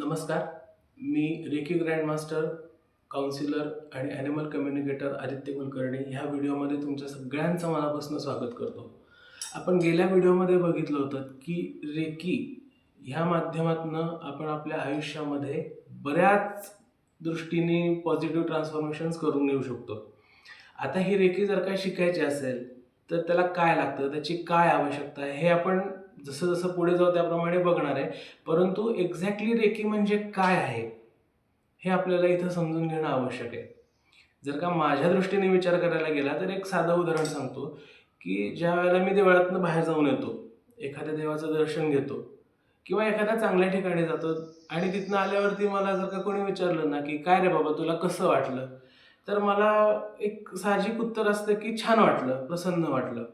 नमस्कार. मी reiki grandmaster, counsellor आणि animal communicator Aditya Kulkarni ह्या व्हिडिओमध्ये तुमच्या सगळ्यांचं मनापासून स्वागत करतो. आपण गेल्या व्हिडिओमध्ये बघितलं होतं की रेकी ह्या माध्यमातनं आपण आपल्या आयुष्यामध्ये बऱ्याच दृष्टीने पॉझिटिव्ह ट्रान्सफॉर्मेशन्स करून येऊ शकतो. आता ही रेकी जर का शिकायची असेल तर त्याला काय लागतं, त्याची काय आवश्यकता आहे, हे आपण जसं जसं पुढे जाऊ त्याप्रमाणे बघणार आहे. परंतु एक्झॅक्टली रेकी म्हणजे काय आहे हे आपल्याला इथं समजून घेणं आवश्यक आहे. जर का माझ्या दृष्टीने विचार करायला गेला तर एक साधं उदाहरण सांगतो की ज्या वेळेला मी देवळातनं बाहेर जाऊन येतो, एखाद्या देवाचं दर्शन घेतो किंवा एखाद्या चांगल्या ठिकाणी जातो आणि तिथनं आल्यावरती मला जर का कोणी विचारलं ना की काय रे बाबा तुला कसं वाटलं, तर मला एक साहजिक उत्तर असतं की छान वाटलं, प्रसन्न वाटलं.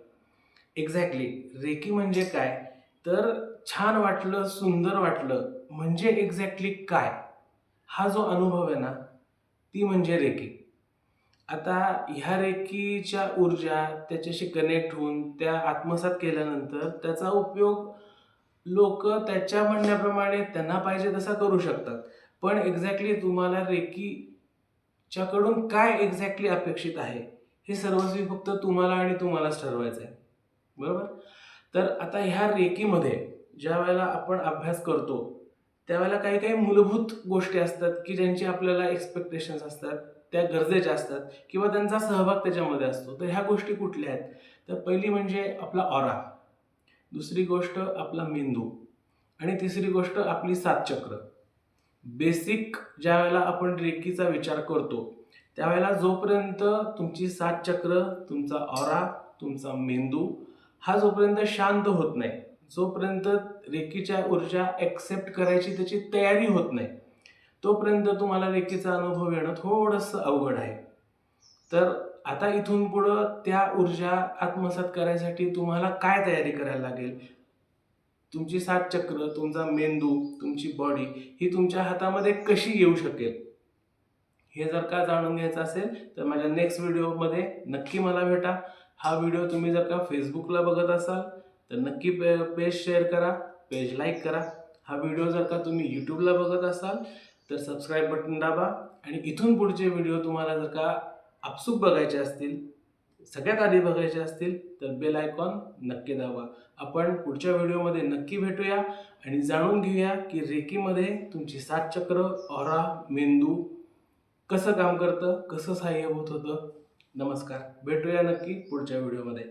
एक्झॅक्टली रेकी म्हणजे काय, तर छान वाटलं, सुंदर वाटलं म्हणजे एक्झॅक्टली काय, हा जो अनुभव आहे ना, ती म्हणजे रेकी. आता ह्या रेकीच्या ऊर्जा त्याच्याशी कनेक्ट होऊन त्या आत्मसात केल्यानंतर त्याचा उपयोग लोक त्याच्या म्हणण्याप्रमाणे त्यांना पाहिजे तसा करू शकतात. पण एक्झॅक्टली तुम्हाला रेकीच्याकडून काय एक्झॅक्टली अपेक्षित आहे, हे सर्वस्वी फक्त तुम्हाला आणि तुम्हालाच ठरवायचं आहे. बरोबर? तर आता ह्या रेकीमध्ये ज्या वेळेला आपण अभ्यास करतो, त्यावेळेला काही काही मूलभूत गोष्टी असतात की ज्यांची आपल्याला एक्सपेक्टेशन्स असतात, त्या गरजेच्या असतात किंवा त्यांचा सहभाग त्याच्यामध्ये असतो. तर ह्या गोष्टी कुठल्या आहेत? तर पहिली म्हणजे आपला ऑरा, दुसरी गोष्ट आपला मेंदू आणि तिसरी गोष्ट आपली सात चक्र. बेसिक ज्या वेळेला आपण रेकीचा विचार करतो त्यावेळेला जोपर्यंत तुमची सात चक्र, तुमचा ऑरा, तुमचा मेंदू हा जोपर्यंत शांत होत नाही, जोपर्यंत रेकीच्या ऊर्जा ॲक्सेप्ट करायची त्याची तयारी होत नाही, तोपर्यंत तुम्हाला रेकीचा अनुभव येणं थोडंसं अवघड आहे. तर आता इथून पुढं त्या ऊर्जा आत्मसात करायसाठी तुम्हाला काय तयारी करायला लागेल? तुमची सात चक्र, तुमचा मेंदू, तुमची बॉडी ही तुमच्या हातामध्ये कशी येऊ शकेल, हे जर का जाणून घ्यायचं असेल तर माझ्या नेक्स्ट व्हिडिओमध्ये नक्की मला भेटा. हा व्हिडिओ तुम्ही जर का फेसबुकला बघत असाल तर नक्की पेज शेअर करा, पेज लाईक करा. हा व्हिडिओ जर का तुम्ही यूट्यूबला बघत असाल तर सबस्क्राईब बटन दाबा आणि इथून पुढचे व्हिडिओ तुम्हाला जर का आपसूक बघायचे असतील, सगळ्यात आधी बघायचे असतील तर बेल आयकॉन नक्की दाबा. आपण पुढच्या व्हिडिओमध्ये नक्की भेटूया आणि जाणून घेऊया की रेकीमध्ये तुमची सात चक्र, ऑरा, मेंदू कसं काम करतं, कसं सहाय्यभूत होतं. नमस्कार. भेटूया नक्की पुढच्या व्हिडिओमध्ये.